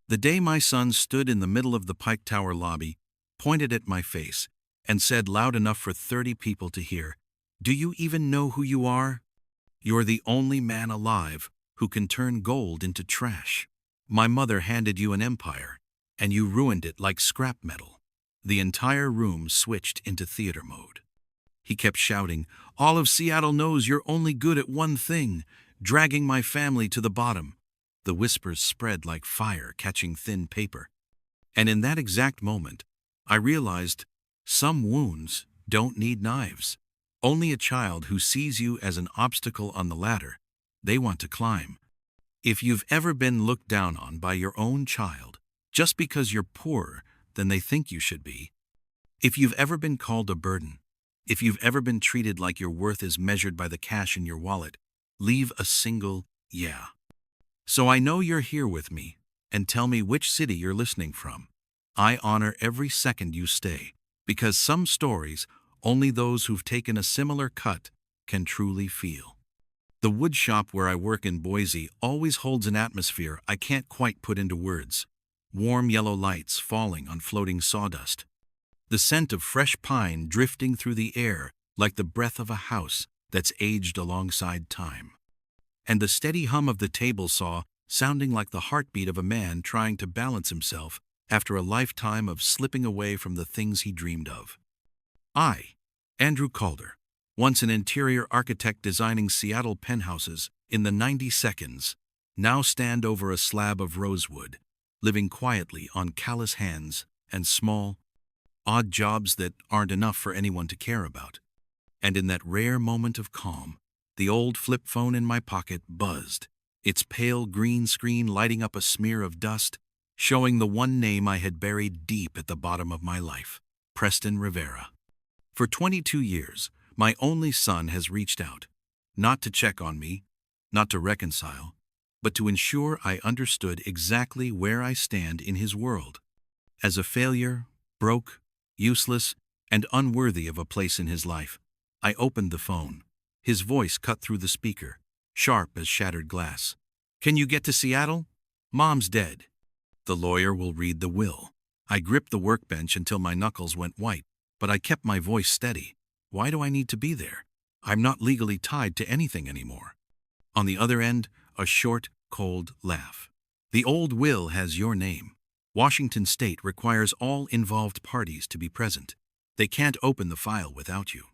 The day my son stood in the middle of the Pike Tower lobby, pointed at my face, and said loud enough for 30 people to hear, "Do you even know who you are? You're the only man alive who can turn gold into trash. My mother handed you an empire, and you ruined it like scrap metal." The entire room switched into theater mode. He kept shouting, "All of Seattle knows you're only good at one thing, dragging my family to the bottom." The whispers spread like fire catching thin paper. And in that exact moment, I realized some wounds don't need knives. Only a child who sees you as an obstacle on the ladder they want to climb. If you've ever been looked down on by your own child just because you're poorer than they think you should be, if you've ever been called a burden, if you've ever been treated like your worth is measured by the cash in your wallet, leave a single yeah. So I know you're here with me, and tell me which city you're listening from. I honor every second you stay, because some stories only those who've taken a similar cut can truly feel. The wood shop where I work in Boise always holds an atmosphere I can't quite put into words. Warm yellow lights falling on floating sawdust. The scent of fresh pine drifting through the air like the breath of a house that's aged alongside time. And the steady hum of the table saw sounding like the heartbeat of a man trying to balance himself after a lifetime of slipping away from the things he dreamed of. I, Andrew Calder, once an interior architect designing Seattle penthouses in the 90 seconds, now stand over a slab of rosewood, living quietly on callous hands and small, odd jobs that aren't enough for anyone to care about. And in that rare moment of calm, the old flip phone in my pocket buzzed, its pale green screen lighting up a smear of dust, showing the one name I had buried deep at the bottom of my life, Preston Rivera. For 22 years, my only son has reached out, not to check on me, not to reconcile, but to ensure I understood exactly where I stand in his world. As a failure, broke, useless, and unworthy of a place in his life, I opened the phone. His voice cut through the speaker, sharp as shattered glass. "Can you get to Seattle? Mom's dead." The lawyer will read the will. I gripped the workbench until my knuckles went white, but I kept my voice steady. Why do I need to be there? I'm not legally tied to anything anymore. On the other end, a short, cold laugh. "The old will has your name. Washington State requires all involved parties to be present. They can't open the file without you."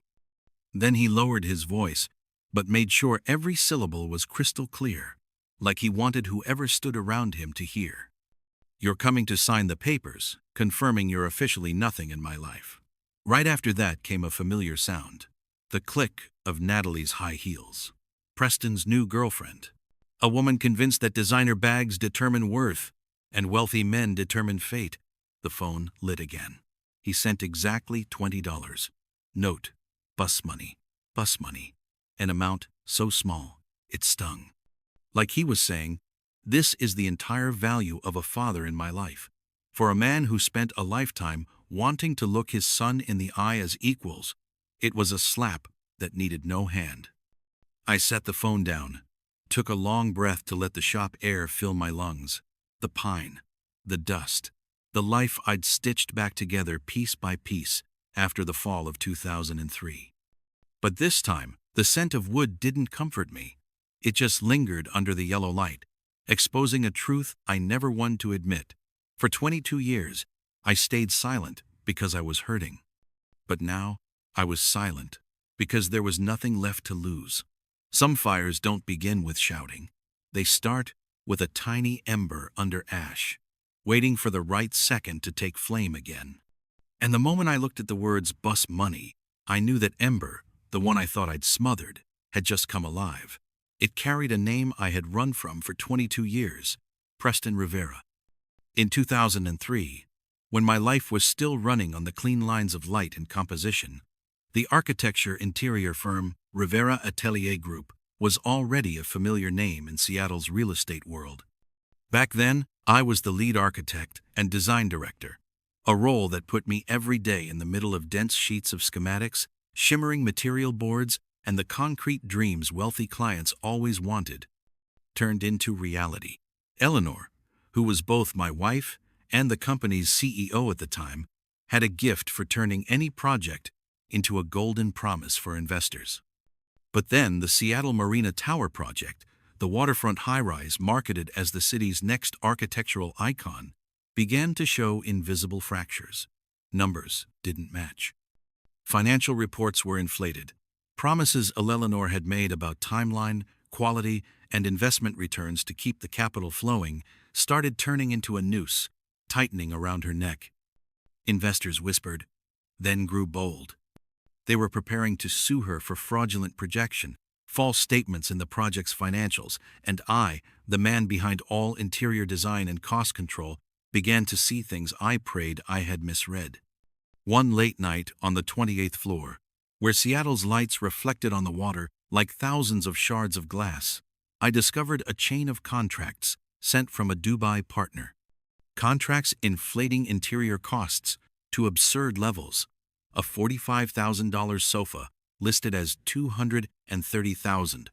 Then he lowered his voice, but made sure every syllable was crystal clear, like he wanted whoever stood around him to hear. "You're coming to sign the papers, confirming you're officially nothing in my life." Right after that came a familiar sound, the click of Natalie's high heels. Preston's new girlfriend. A woman convinced that designer bags determine worth and wealthy men determine fate. The phone lit again. He sent exactly $20. Note, bus money, an amount so small, it stung. Like he was saying, this is the entire value of a father in my life. For a man who spent a lifetime wanting to look his son in the eye as equals, it was a slap that needed no hand. I set the phone down, took a long breath to let the shop air fill my lungs. The pine, the dust, the life I'd stitched back together piece by piece after the fall of 2003. But this time, the scent of wood didn't comfort me. It just lingered under the yellow light, exposing a truth I never wanted to admit. For 22 years, I stayed silent because I was hurting. But now, I was silent because there was nothing left to lose. Some fires don't begin with shouting. They start with a tiny ember under ash, waiting for the right second to take flame again. And the moment I looked at the words "bus money," I knew that ember, the one I thought I'd smothered, had just come alive. It carried a name I had run from for 22 years, Preston Rivera. In 2003, when my life was still running on the clean lines of light and composition, the architecture interior firm Rivera Atelier Group was already a familiar name in Seattle's real estate world. Back then, I was the lead architect and design director, a role that put me every day in the middle of dense sheets of schematics, shimmering material boards, and the concrete dreams wealthy clients always wanted, turned into reality. Eleanor, who was both my wife and the company's CEO at the time, had a gift for turning any project into a golden promise for investors. But then the Seattle Marina Tower project, the waterfront high-rise marketed as the city's next architectural icon, began to show invisible fractures. Numbers didn't match. Financial reports were inflated. Promises Eleanor had made about timeline, quality, and investment returns to keep the capital flowing started turning into a noose, tightening around her neck. Investors whispered, then grew bold. They were preparing to sue her for fraudulent projection, false statements in the project's financials, and I, the man behind all interior design and cost control, began to see things I prayed I had misread. One late night on the 28th floor, where Seattle's lights reflected on the water like thousands of shards of glass, I discovered a chain of contracts sent from a Dubai partner. Contracts inflating interior costs to absurd levels. A $45,000 sofa listed as $230,000.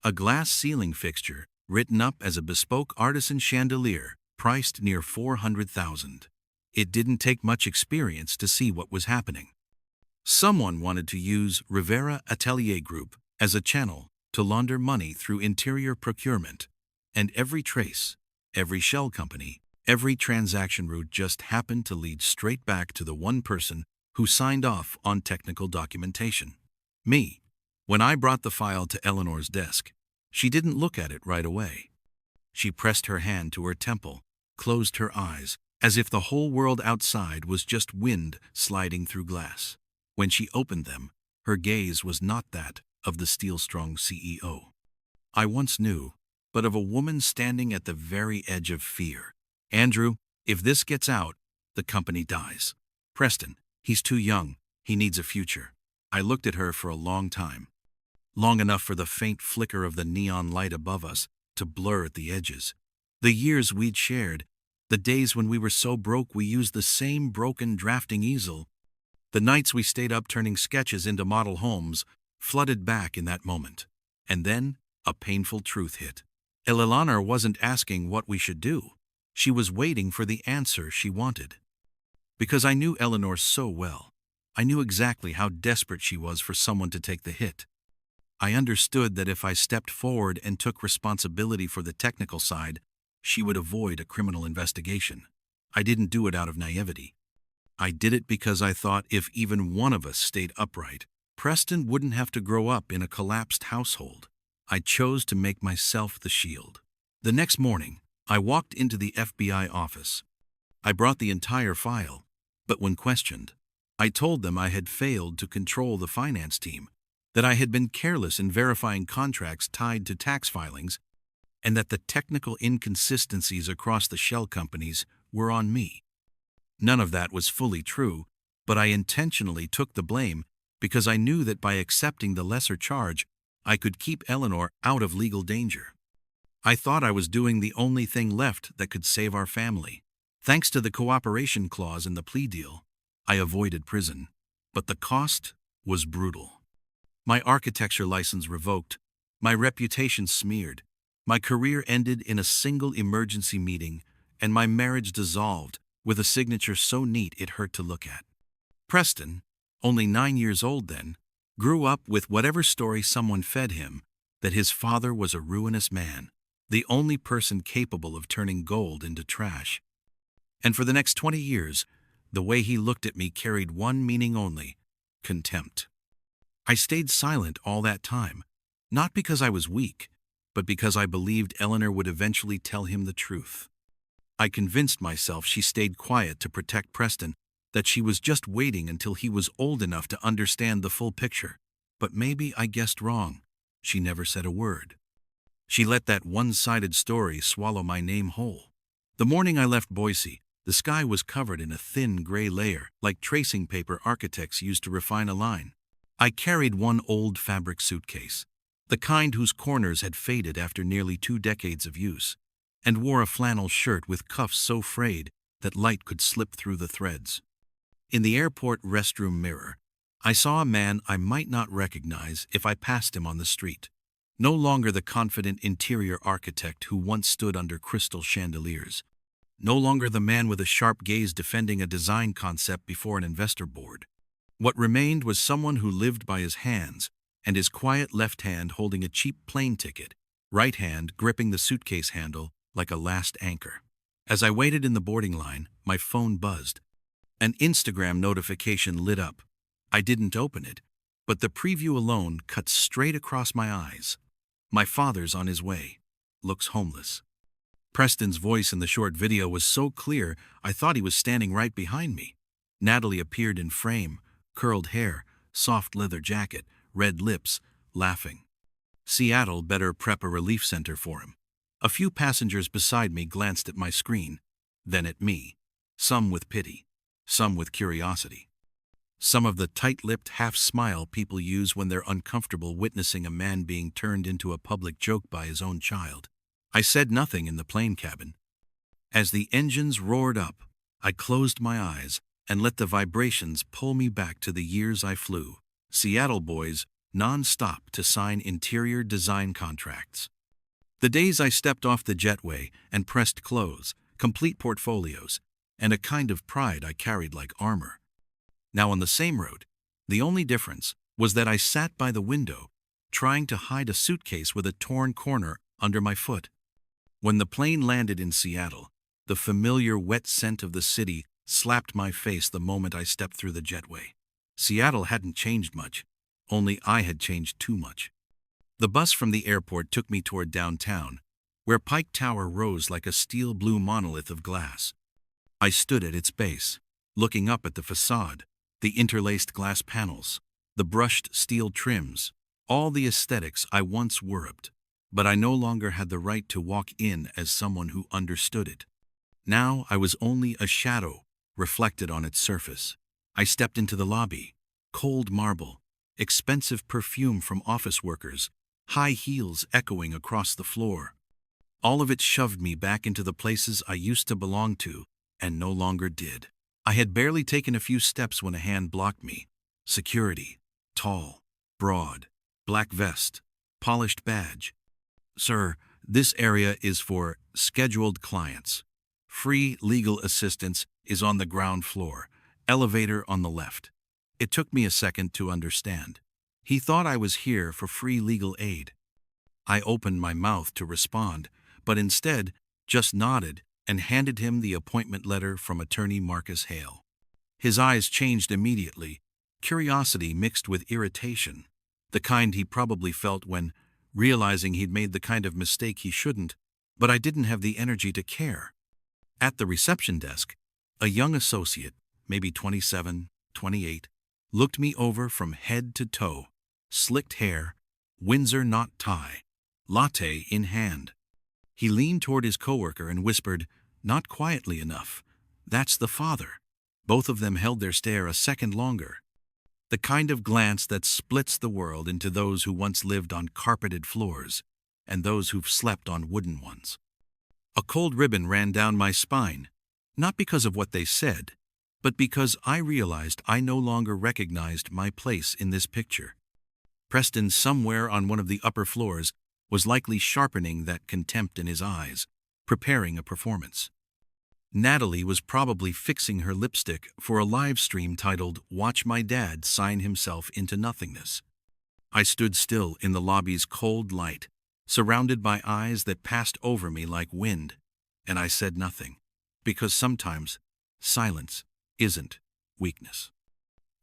A glass ceiling fixture written up as a bespoke artisan chandelier priced near $400,000. It didn't take much experience to see what was happening. Someone wanted to use Rivera Atelier Group as a channel to launder money through interior procurement, and every trace, every shell company, every transaction route just happened to lead straight back to the one person who signed off on technical documentation. Me. When I brought the file to Eleanor's desk, she didn't look at it right away. She pressed her hand to her temple, closed her eyes, as if the whole world outside was just wind sliding through glass. When she opened them, her gaze was not that of the steel-strong CEO I once knew, but of a woman standing at the very edge of fear. Andrew, if this gets out, the company dies. Preston, he's too young. He needs a future. I looked at her for a long time. Long enough for the faint flicker of the neon light above us to blur at the edges. The years we'd shared, the days when we were so broke we used the same broken drafting easel, the nights we stayed up turning sketches into model homes, flooded back in that moment. And then, a painful truth hit. Eleanor wasn't asking what we should do. She was waiting for the answer she wanted. Because I knew Eleanor so well, I knew exactly how desperate she was for someone to take the hit. I understood that if I stepped forward and took responsibility for the technical side, she would avoid a criminal investigation. I didn't do it out of naivety. I did it because I thought if even one of us stayed upright, Preston wouldn't have to grow up in a collapsed household. I chose to make myself the shield. The next morning, I walked into the FBI office. I brought the entire file, but when questioned, I told them I had failed to control the finance team, that I had been careless in verifying contracts tied to tax filings, and that the technical inconsistencies across the shell companies were on me. None of that was fully true, but I intentionally took the blame because I knew that by accepting the lesser charge, I could keep Eleanor out of legal danger. I thought I was doing the only thing left that could save our family. Thanks to the cooperation clause in the plea deal, I avoided prison, but the cost was brutal. My architecture license revoked, my reputation smeared, my career ended in a single emergency meeting, and my marriage dissolved with a signature so neat it hurt to look at. Preston, only 9 years old then, grew up with whatever story someone fed him, that his father was a ruinous man, the only person capable of turning gold into trash. And for the next 20 years, the way he looked at me carried one meaning only: contempt. I stayed silent all that time, not because I was weak, but because I believed Eleanor would eventually tell him the truth. I convinced myself she stayed quiet to protect Preston, that she was just waiting until he was old enough to understand the full picture. But maybe I guessed wrong. She never said a word. She let that one-sided story swallow my name whole. The morning I left Boise, the sky was covered in a thin gray layer, like tracing paper architects used to refine a line. I carried one old fabric suitcase, the kind whose corners had faded after nearly 2 decades of use, and wore a flannel shirt with cuffs so frayed that light could slip through the threads. In the airport restroom mirror, I saw a man I might not recognize if I passed him on the street. No longer the confident interior architect who once stood under crystal chandeliers. No longer the man with a sharp gaze defending a design concept before an investor board. What remained was someone who lived by his hands, and his quiet left hand holding a cheap plane ticket, right hand gripping the suitcase handle like a last anchor. As I waited in the boarding line, my phone buzzed. An Instagram notification lit up. I didn't open it, but the preview alone cut straight across my eyes. My father's on his way. Looks homeless. Preston's voice in the short video was so clear I thought he was standing right behind me. Natalie appeared in frame, curled hair, soft leather jacket, red lips, laughing. Seattle better prep a relief center for him. A few passengers beside me glanced at my screen, then at me, some with pity, some with curiosity. Some of the tight-lipped half-smile people use when they're uncomfortable witnessing a man being turned into a public joke by his own child. I said nothing in the plane cabin. As the engines roared up, I closed my eyes and let the vibrations pull me back to the years I flew. Seattle boys, non-stop to sign interior design contracts. The days I stepped off the jetway and pressed close, complete portfolios, and a kind of pride I carried like armor. Now on the same road, the only difference was that I sat by the window, trying to hide a suitcase with a torn corner under my foot. When the plane landed in Seattle, the familiar wet scent of the city slapped my face the moment I stepped through the jetway. Seattle hadn't changed much, only I had changed too much. The bus from the airport took me toward downtown, where Pike Tower rose like a steel blue monolith of glass. I stood at its base, looking up at the facade, the interlaced glass panels, the brushed steel trims, all the aesthetics I once worshipped. But I no longer had the right to walk in as someone who understood it. Now I was only a shadow reflected on its surface. I stepped into the lobby, cold marble, expensive perfume from office workers, high heels echoing across the floor. All of it shoved me back into the places I used to belong to and no longer did. I had barely taken a few steps when a hand blocked me. Security, tall, broad, black vest, polished badge. Sir, this area is for scheduled clients. Free legal assistance is on the ground floor, elevator on the left. It took me a second to understand. He thought I was here for free legal aid. I opened my mouth to respond, but instead just nodded and handed him the appointment letter from attorney Marcus Hale. His eyes changed immediately, curiosity mixed with irritation, the kind he probably felt when realizing he'd made the kind of mistake he shouldn't, but I didn't have the energy to care. At the reception desk, a young associate, maybe 27, 28, looked me over from head to toe, slicked hair, Windsor knot tie, latte in hand. He leaned toward his coworker and whispered, not quietly enough, "That's the father." Both of them held their stare a second longer. The kind of glance that splits the world into those who once lived on carpeted floors and those who've slept on wooden ones. A cold ribbon ran down my spine, not because of what they said, but because I realized I no longer recognized my place in this picture. Preston, somewhere on one of the upper floors, was likely sharpening that contempt in his eyes, preparing a performance. Natalie was probably fixing her lipstick for a live stream titled "Watch My Dad Sign Himself into Nothingness." I stood still in the lobby's cold light, surrounded by eyes that passed over me like wind, and I said nothing, because sometimes silence isn't weakness.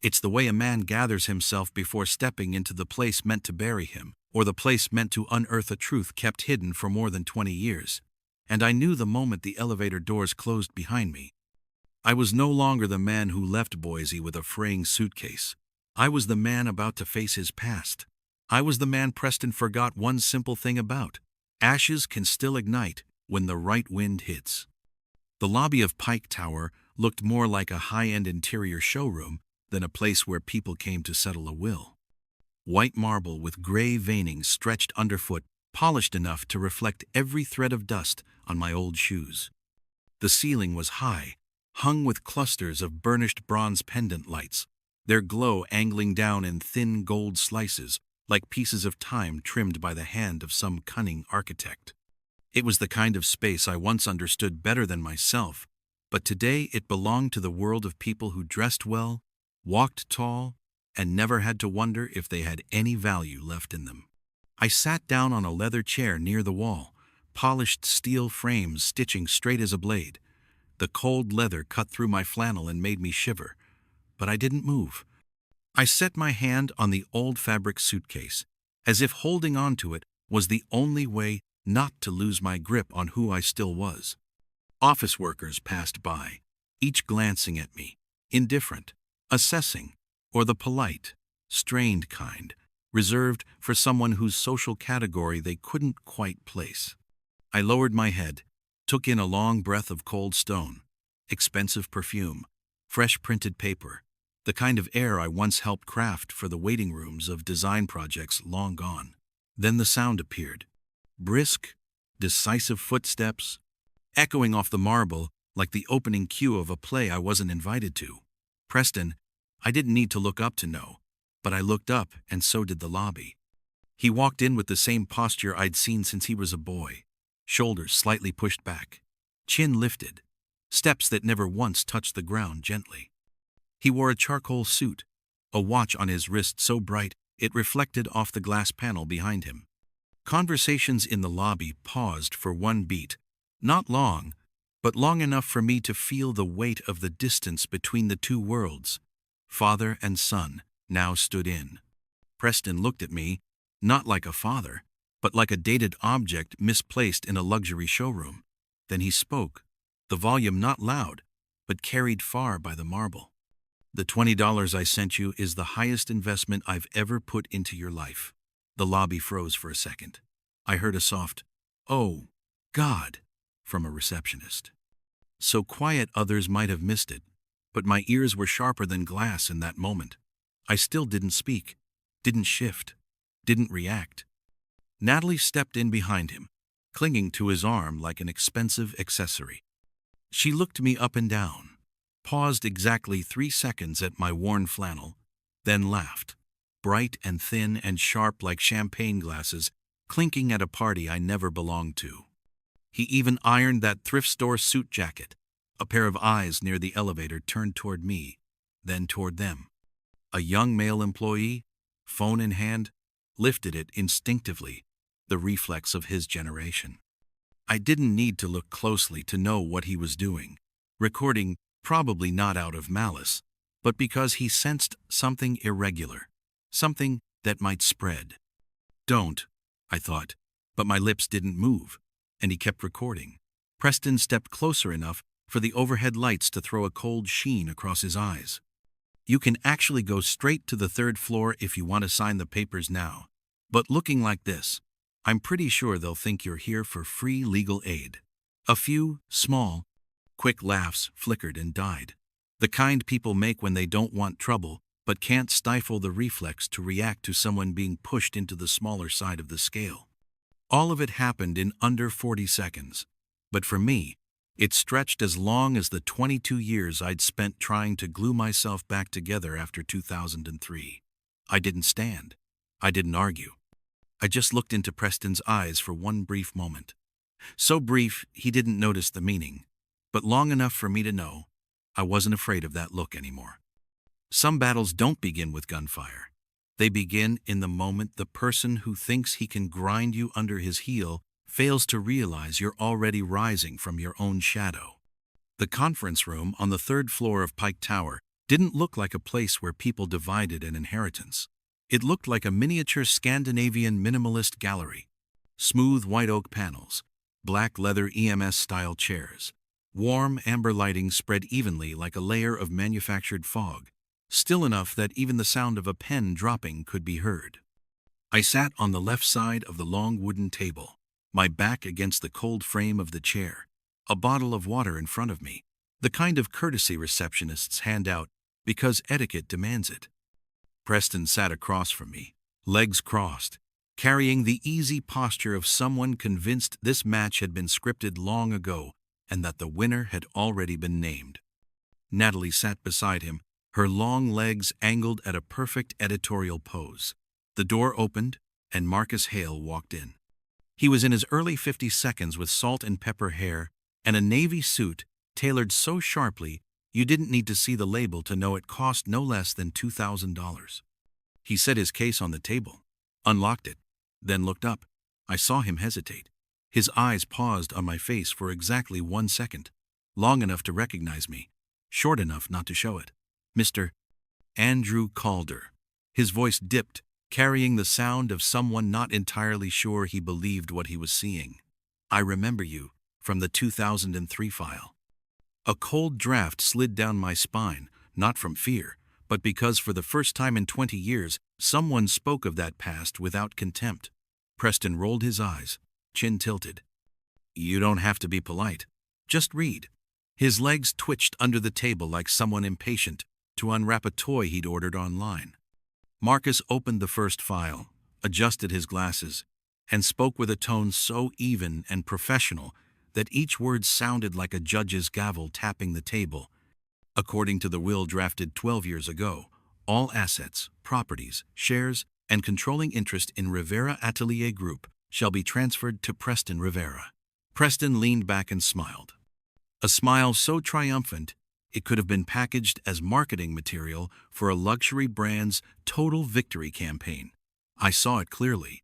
It's the way a man gathers himself before stepping into the place meant to bury him, or the place meant to unearth a truth kept hidden for more than 20 years. And I knew the moment the elevator doors closed behind me. I was no longer the man who left Boise with a fraying suitcase. I was the man about to face his past. I was the man Preston forgot one simple thing about. Ashes can still ignite when the right wind hits. The lobby of Pike Tower looked more like a high-end interior showroom than a place where people came to settle a will. White marble with gray veining stretched underfoot, polished enough to reflect every thread of dust on my old shoes. The ceiling was high, hung with clusters of burnished bronze pendant lights, their glow angling down in thin gold slices like pieces of time trimmed by the hand of some cunning architect. It was the kind of space I once understood better than myself, but today it belonged to the world of people who dressed well, walked tall, and never had to wonder if they had any value left in them. I sat down on a leather chair near the wall, polished steel frames stitching straight as a blade. The cold leather cut through my flannel and made me shiver, but I didn't move. I set my hand on the old fabric suitcase, as if holding on to it was the only way not to lose my grip on who I still was. Office workers passed by, each glancing at me, indifferent, assessing, or the polite, strained kind, reserved for someone whose social category they couldn't quite place. I lowered my head, took in a long breath of cold stone, expensive perfume, fresh printed paper, the kind of air I once helped craft for the waiting rooms of design projects long gone. Then the sound appeared. Brisk, decisive footsteps, echoing off the marble like the opening cue of a play I wasn't invited to. Preston, I didn't need to look up to know, but I looked up and so did the lobby. He walked in with the same posture I'd seen since he was a boy, shoulders slightly pushed back, chin lifted, steps that never once touched the ground gently. He wore a charcoal suit, a watch on his wrist so bright it reflected off the glass panel behind him. Conversations in the lobby paused for one beat, not long, but long enough for me to feel the weight of the distance between the two worlds. Father and son now stood in. Preston looked at me, not like a father, but like a dated object misplaced in a luxury showroom. Then he spoke, the volume not loud, but carried far by the marble. The $20 I sent you is the highest investment I've ever put into your life. The lobby froze for a second. I heard a soft, "Oh, God," from a receptionist. So quiet others might have missed it, but my ears were sharper than glass in that moment. I still didn't speak, didn't shift, didn't react. Natalie stepped in behind him, clinging to his arm like an expensive accessory. She looked me up and down, paused exactly 3 seconds at my worn flannel, then laughed, bright and thin and sharp like champagne glasses clinking at a party I never belonged to. He even ironed that thrift store suit jacket. A pair of eyes near the elevator turned toward me, then toward them. A young male employee, phone in hand, lifted it instinctively, the reflex of his generation. I didn't need to look closely to know what he was doing, recording probably not out of malice, but because he sensed something irregular, something that might spread. Don't, I thought, but my lips didn't move, and he kept recording. Preston stepped closer enough for the overhead lights to throw a cold sheen across his eyes. You can actually go straight to the 3rd floor if you want to sign the papers now, but looking like this, I'm pretty sure they'll think you're here for free legal aid. A few, small, quick laughs flickered and died. The kind people make when they don't want trouble, but can't stifle the reflex to react to someone being pushed into the smaller side of the scale. All of it happened in under 40 seconds. But for me, it stretched as long as the 22 years I'd spent trying to glue myself back together after 2003. I didn't stand. I didn't argue. I just looked into Preston's eyes for one brief moment. So brief, he didn't notice the meaning, but long enough for me to know I wasn't afraid of that look anymore. Some battles don't begin with gunfire. They begin in the moment the person who thinks he can grind you under his heel fails to realize you're already rising from your own shadow. The conference room on the 3rd floor of Pike Tower didn't look like a place where people divided an inheritance. It looked like a miniature Scandinavian minimalist gallery. Smooth white oak panels, black leather EMS-style chairs, warm amber lighting spread evenly like a layer of manufactured fog, still enough that even the sound of a pen dropping could be heard. I sat on the left side of the long wooden table, my back against the cold frame of the chair, a bottle of water in front of me, the kind of courtesy receptionists hand out because etiquette demands it. Preston sat across from me, legs crossed, carrying the easy posture of someone convinced this match had been scripted long ago and that the winner had already been named. Natalie sat beside him, her long legs angled at a perfect editorial pose. The door opened, and Marcus Hale walked in. He was in his early 50s with salt and pepper hair and a navy suit tailored so sharply you didn't need to see the label to know it cost no less than $2,000. He set his case on the table, unlocked it, then looked up. I saw him hesitate. His eyes paused on my face for exactly 1 second, long enough to recognize me, short enough not to show it. Mr. Andrew Calder. His voice dipped, carrying the sound of someone not entirely sure he believed what he was seeing. I remember you, from the 2003 file. A cold draft slid down my spine, not from fear, but because for the first time in 20 years, someone spoke of that past without contempt. Preston rolled his eyes, chin tilted. You don't have to be polite. Just read. His legs twitched under the table like someone impatient to unwrap a toy he'd ordered online. Marcus opened the first file, adjusted his glasses, and spoke with a tone so even and professional that each word sounded like a judge's gavel tapping the table. According to the will drafted 12 years ago, all assets, properties, shares, and controlling interest in Rivera Atelier Group shall be transferred to Preston Rivera. Preston leaned back and smiled. A smile so triumphant, it could have been packaged as marketing material for a luxury brand's total victory campaign. I saw it clearly.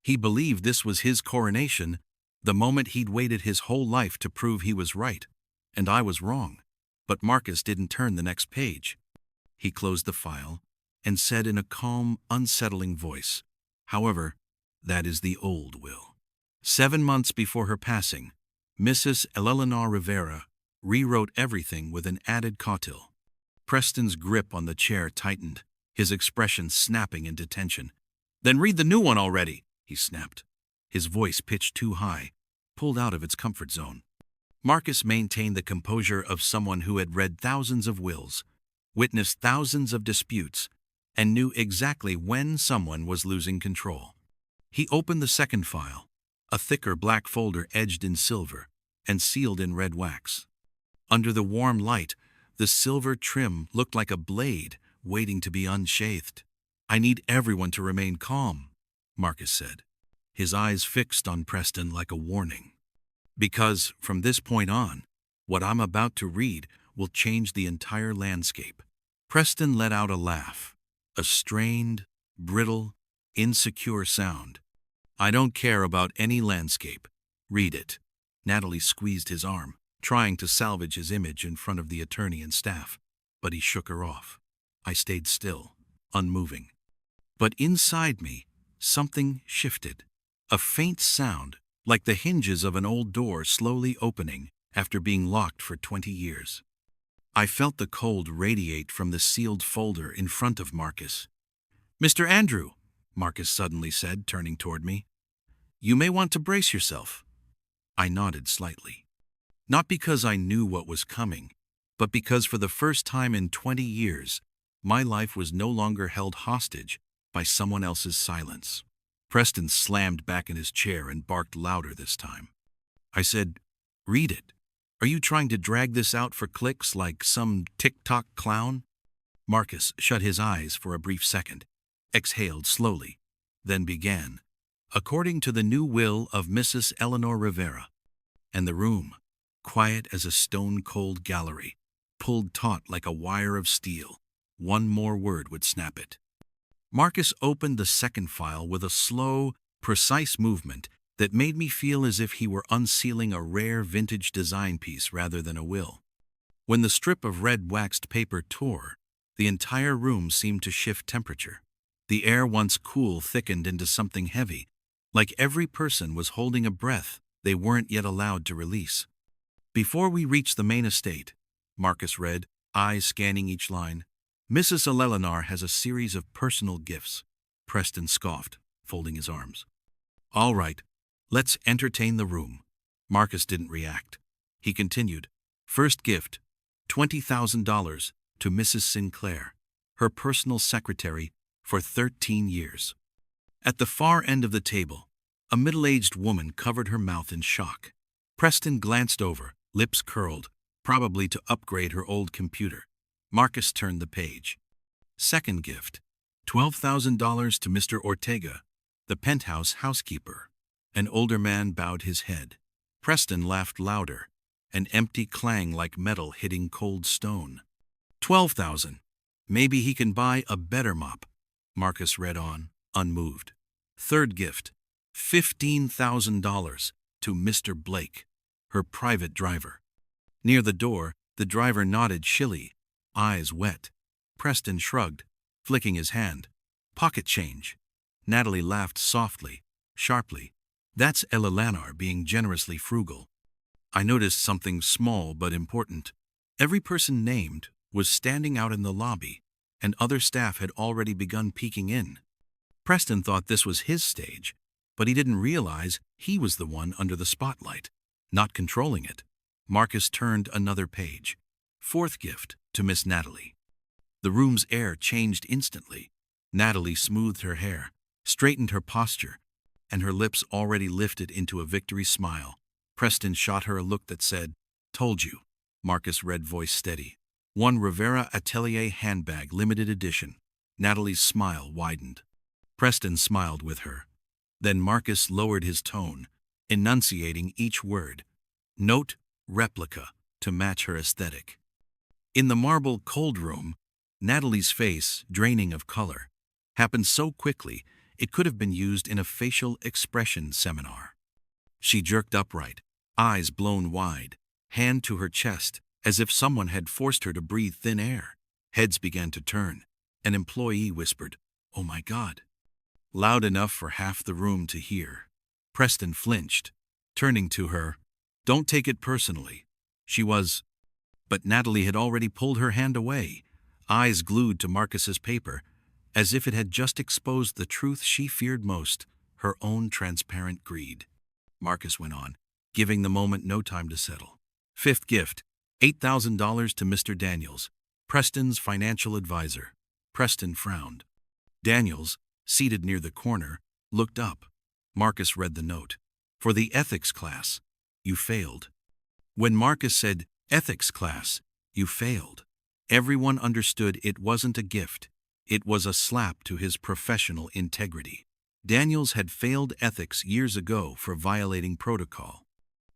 He believed this was his coronation, the moment he'd waited his whole life to prove he was right, and I was wrong. But Marcus didn't turn the next page. He closed the file and said in a calm, unsettling voice, "However, that is the old will." 7 months before her passing, Mrs. Eleanor Rivera rewrote everything with an added cautil. Preston's grip on the chair tightened, his expression snapping into tension. "Then read the new one already," he snapped. His voice pitched too high, pulled out of its comfort zone. Marcus maintained the composure of someone who had read thousands of wills, witnessed thousands of disputes, and knew exactly when someone was losing control. He opened the second file, a thicker black folder edged in silver and sealed in red wax. Under the warm light, the silver trim looked like a blade waiting to be unsheathed. "I need everyone to remain calm," Marcus said, his eyes fixed on Preston like a warning. "Because, from this point on, what I'm about to read will change the entire landscape." Preston let out a laugh, a strained, brittle, insecure sound. "I don't care about any landscape. Read it." Natalie squeezed his arm, trying to salvage his image in front of the attorney and staff, but he shook her off. I stayed still, unmoving. But inside me, something shifted. A faint sound, like the hinges of an old door slowly opening after being locked for 20 years. I felt the cold radiate from the sealed folder in front of Marcus. "Mr. Andrew," Marcus suddenly said, turning toward me, "you may want to brace yourself." I nodded slightly. Not because I knew what was coming, but because for the first time in 20 years, my life was no longer held hostage by someone else's silence. Preston slammed back in his chair and barked louder this time. I said, "Read it. Are you trying to drag this out for clicks like some TikTok clown?" Marcus shut his eyes for a brief second, exhaled slowly, then began. "According to the new will of Mrs. Eleanor Rivera," and the room, quiet as a stone-cold gallery, pulled taut like a wire of steel. One more word would snap it. Marcus opened the second file with a slow, precise movement that made me feel as if he were unsealing a rare vintage design piece rather than a will. When the strip of red waxed paper tore, the entire room seemed to shift temperature. The air once cool thickened into something heavy, like every person was holding a breath they weren't yet allowed to release. "Before we reach the main estate," Marcus read, eyes scanning each line, "Mrs. Eleanor has a series of personal gifts." Preston scoffed, folding his arms. "All right, let's entertain the room." Marcus didn't react. He continued, "First gift, $20,000 to Mrs. Sinclair, her personal secretary for 13 years. At the far end of the table, a middle-aged woman covered her mouth in shock. Preston glanced over, lips curled, probably to upgrade her old computer. Marcus turned the page. Second gift, $12,000 to Mr. Ortega, the penthouse housekeeper. An older man bowed his head. Preston laughed louder, an empty clang like metal hitting cold stone. 12,000. Maybe he can buy a better mop. Marcus read on, unmoved. Third gift, $15,000 to Mr. Blake, her private driver. Near the door, the driver nodded shilly, eyes wet. Preston shrugged, flicking his hand. Pocket change. Natalie laughed softly, sharply. That's Eleanor being generously frugal. I noticed something small but important. Every person named was standing out in the lobby, and other staff had already begun peeking in. Preston thought this was his stage, but he didn't realize he was the one under the spotlight, not controlling it. Marcus turned another page. Fourth gift to Miss Natalie. The room's air changed instantly. Natalie smoothed her hair, straightened her posture, and her lips already lifted into a victory smile. Preston shot her a look that said, "Told you." Marcus' red voice steady. One Rivera Atelier handbag, limited edition. Natalie's smile widened. Preston smiled with her. Then Marcus lowered his tone, enunciating each word. Note, replica, to match her aesthetic. In the marble cold room, Natalie's face, draining of color, happened so quickly it could have been used in a facial expression seminar. She jerked upright, eyes blown wide, hand to her chest, as if someone had forced her to breathe thin air. Heads began to turn. An employee whispered, "Oh my God," loud enough for half the room to hear. Preston flinched, turning to her. "Don't take it personally." She was, but Natalie had already pulled her hand away, eyes glued to Marcus's paper, as if it had just exposed the truth she feared most, her own transparent greed. Marcus went on, giving the moment no time to settle. Fifth gift, $8,000 to Mr. Daniels, Preston's financial advisor. Preston frowned. Daniels, seated near the corner, looked up. Marcus read the note. For the ethics class, you failed. When Marcus said, ethics class, you failed, everyone understood it wasn't a gift. It was a slap to his professional integrity. Daniels had failed ethics years ago for violating protocol.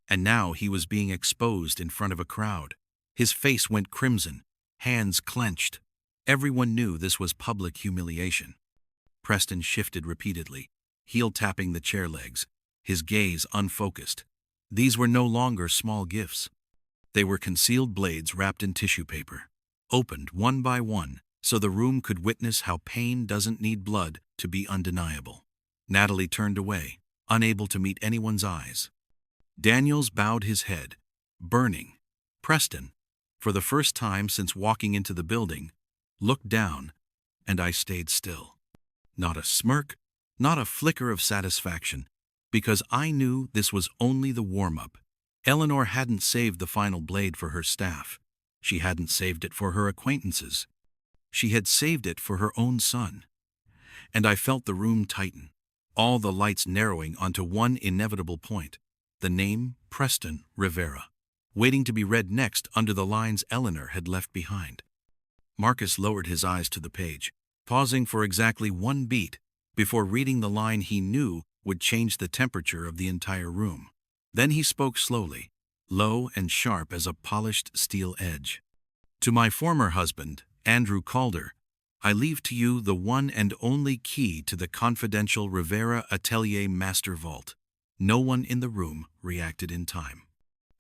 And now he was being exposed in front of a crowd. His face went crimson, hands clenched. Everyone knew this was public humiliation. Preston shifted repeatedly, heel-tapping the chair legs, his gaze unfocused. These were no longer small gifts. They were concealed blades wrapped in tissue paper, opened one by one so the room could witness how pain doesn't need blood to be undeniable. Natalie turned away, unable to meet anyone's eyes. Daniels bowed his head, burning. Preston, for the first time since walking into the building, looked down, and I stayed still. Not a smirk, not a flicker of satisfaction, because I knew this was only the warm-up. Eleanor hadn't saved the final blade for her staff. She hadn't saved it for her acquaintances. She had saved it for her own son. And I felt the room tighten, all the lights narrowing onto one inevitable point, the name Preston Rivera, waiting to be read next under the lines Eleanor had left behind. Marcus lowered his eyes to the page, pausing for exactly one beat before reading the line he knew would change the temperature of the entire room. Then he spoke slowly, low and sharp as a polished steel edge. To my former husband, Andrew Calder, I leave to you the one and only key to the confidential Rivera Atelier master vault. No one in the room reacted in time.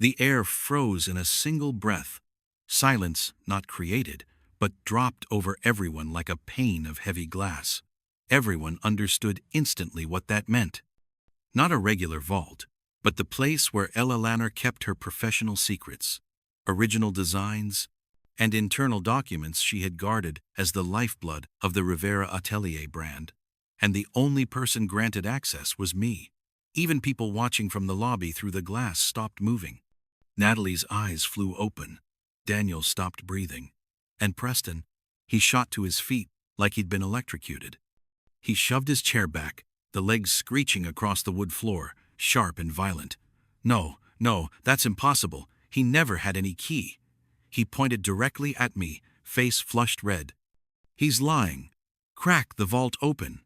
The air froze in a single breath. Silence not created, but dropped over everyone like a pane of heavy glass. Everyone understood instantly what that meant. Not a regular vault, but the place where Ella Lanner kept her professional secrets, original designs, and internal documents she had guarded as the lifeblood of the Rivera Atelier brand. And the only person granted access was me. Even people watching from the lobby through the glass stopped moving. Natalie's eyes flew open. Daniel stopped breathing. And Preston, he shot to his feet like he'd been electrocuted. He shoved his chair back, the legs screeching across the wood floor, sharp and violent. No, that's impossible. He never had any key. He pointed directly at me, face flushed red. He's lying. Crack the vault open.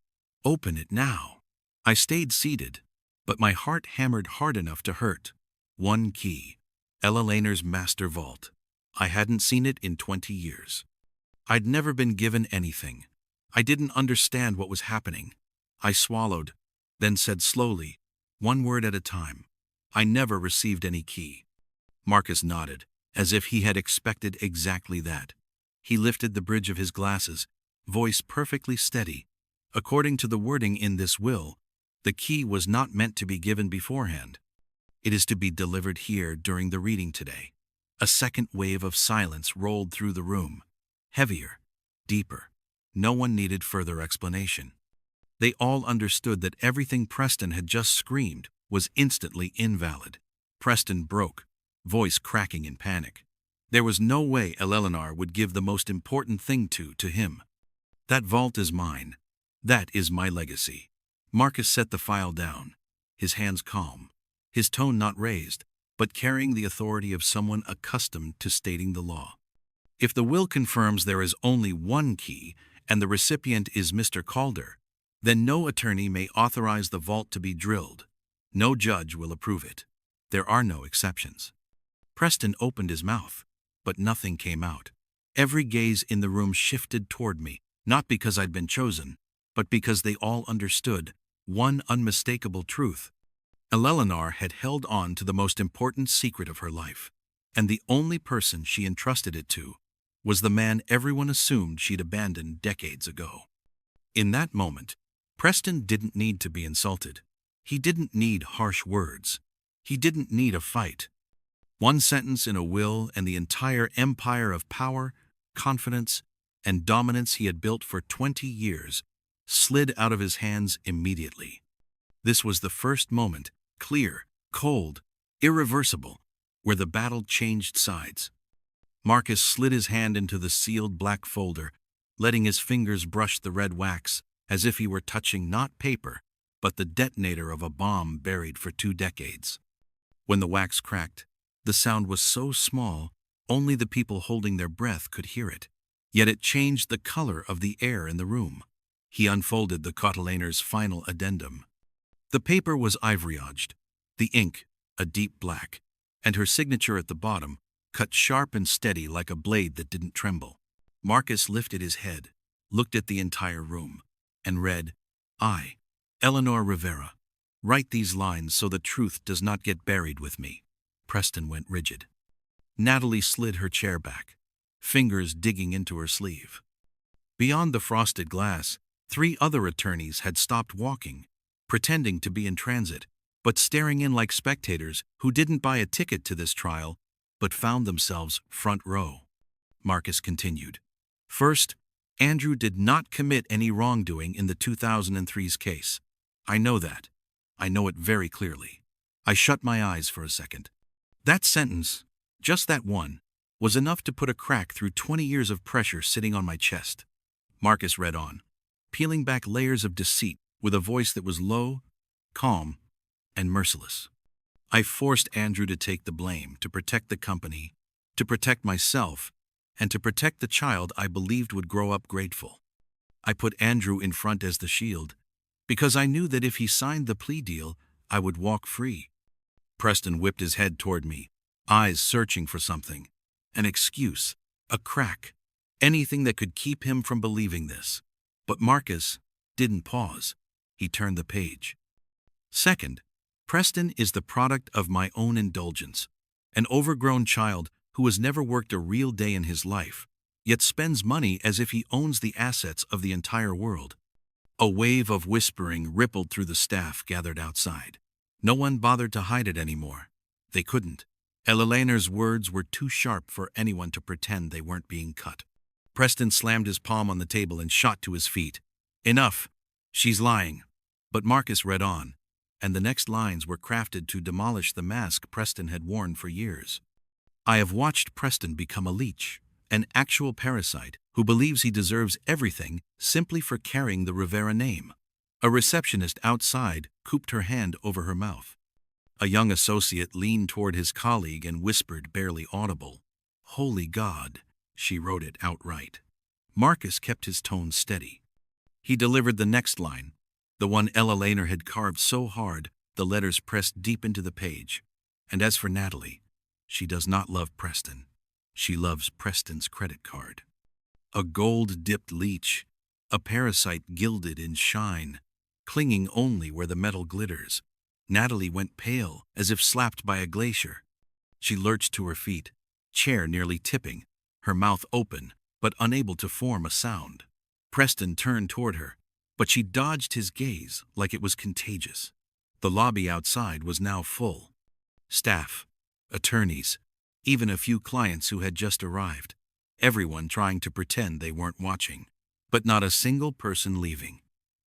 Open it now. I stayed seated, but my heart hammered hard enough to hurt. One key. Ella Laner's master vault. I hadn't seen it in 20 years. I'd never been given anything. I didn't understand what was happening. I swallowed, then said slowly, one word at a time, I never received any key. Marcus nodded, as if he had expected exactly that. He lifted the bridge of his glasses, voice perfectly steady. According to the wording in this will, the key was not meant to be given beforehand. It is to be delivered here during the reading today. A second wave of silence rolled through the room. Heavier, deeper. No one needed further explanation. They all understood that everything Preston had just screamed was instantly invalid. Preston broke, voice cracking in panic. There was no way Eleanor would give the most important thing to him. That vault is mine. That is my legacy. Marcus set the file down, his hands calm, his tone not raised, but carrying the authority of someone accustomed to stating the law. If the will confirms there is only one key and the recipient is Mr. Calder, then no attorney may authorize the vault to be drilled. No judge will approve it. There are no exceptions. Preston opened his mouth, but nothing came out. Every gaze in the room shifted toward me, not because I'd been chosen, but because they all understood one unmistakable truth. Eleanor had held on to the most important secret of her life, and the only person she entrusted it to was the man everyone assumed she'd abandoned decades ago. In that moment, Preston didn't need to be insulted. He didn't need harsh words. He didn't need a fight. One sentence in a will and the entire empire of power, confidence, and dominance he had built for 20 years slid out of his hands immediately. This was the first moment, clear, cold, irreversible, where the battle changed sides. Marcus slid his hand into the sealed black folder, letting his fingers brush the red wax as if he were touching not paper, but the detonator of a bomb buried for 2 decades. When the wax cracked, the sound was so small, only the people holding their breath could hear it. Yet it changed the color of the air in the room. He unfolded the Cottelaner's final addendum. The paper was ivory-edged, the ink a deep black, and her signature at the bottom, cut sharp and steady like a blade that didn't tremble. Marcus lifted his head, looked at the entire room, and read, I, Eleanor Rivera, write these lines so the truth does not get buried with me. Preston went rigid. Natalie slid her chair back, fingers digging into her sleeve. Beyond the frosted glass, 3 other attorneys had stopped walking, pretending to be in transit, but staring in like spectators who didn't buy a ticket to this trial, but found themselves front row. Marcus continued. First, Andrew did not commit any wrongdoing in the 2003's case. I know that. I know it very clearly. I shut my eyes for a second. That sentence, just that one, was enough to put a crack through 20 years of pressure sitting on my chest. Marcus read on, peeling back layers of deceit with a voice that was low, calm, and merciless. I forced Andrew to take the blame, to protect the company, to protect myself, and to protect the child I believed would grow up grateful. I put Andrew in front as the shield, because I knew that if he signed the plea deal, I would walk free. Preston whipped his head toward me, eyes searching for something. An excuse, a crack, anything that could keep him from believing this. But Marcus didn't pause. He turned the page. Second, Preston is the product of my own indulgence, an overgrown child who has never worked a real day in his life, yet spends money as if he owns the assets of the entire world. A wave of whispering rippled through the staff gathered outside. No one bothered to hide it anymore. They couldn't. Eleanor's words were too sharp for anyone to pretend they weren't being cut. Preston slammed his palm on the table and shot to his feet. Enough. She's lying. But Marcus read on, and the next lines were crafted to demolish the mask Preston had worn for years. I have watched Preston become a leech, an actual parasite who believes he deserves everything simply for carrying the Rivera name. A receptionist outside cooped her hand over her mouth. A young associate leaned toward his colleague and whispered, barely audible, "Holy God," she wrote it outright. Marcus kept his tone steady. He delivered the next line, the one Ella Laner had carved so hard the letters pressed deep into the page. And as for Natalie, she does not love Preston. She loves Preston's credit card. A gold-dipped leech, a parasite gilded in shine, clinging only where the metal glitters. Natalie went pale, as if slapped by a glacier. She lurched to her feet, chair nearly tipping, her mouth open, but unable to form a sound. Preston turned toward her, but she dodged his gaze like it was contagious. The lobby outside was now full. Staff, attorneys, even a few clients who had just arrived. Everyone trying to pretend they weren't watching. But not a single person leaving.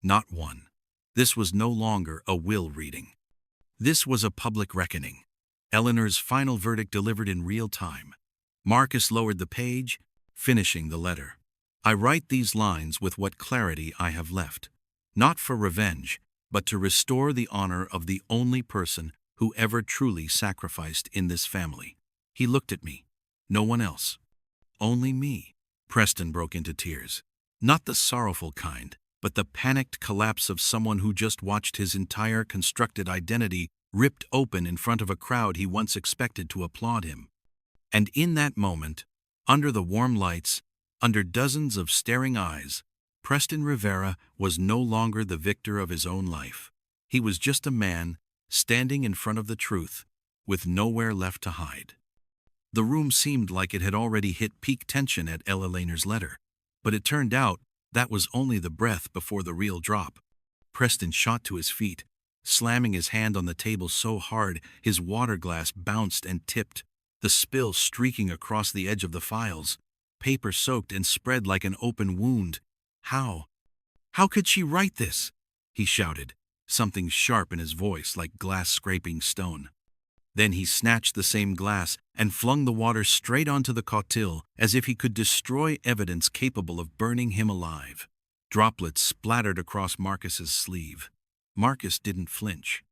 Not one. This was no longer a will reading. This was a public reckoning. Eleanor's final verdict delivered in real time. Marcus lowered the page, finishing the letter. I write these lines with what clarity I have left. Not for revenge, but to restore the honor of the only person who ever truly sacrificed in this family. He looked at me. No one else. Only me. Preston broke into tears. Not the sorrowful kind, but the panicked collapse of someone who just watched his entire constructed identity ripped open in front of a crowd he once expected to applaud him. And in that moment, under the warm lights, under dozens of staring eyes, Preston Rivera was no longer the victor of his own life. He was just a man standing in front of the truth, with nowhere left to hide. The room seemed like it had already hit peak tension at Ella Laner's letter, but it turned out that was only the breath before the real drop. Preston shot to his feet, slamming his hand on the table so hard his water glass bounced and tipped, the spill streaking across the edge of the files, paper soaked and spread like an open wound. How could she write this? He shouted, something sharp in his voice like glass scraping stone. Then he snatched the same glass and flung the water straight onto the cautil as if he could destroy evidence capable of burning him alive. Droplets splattered across Marcus's sleeve. Marcus didn't flinch.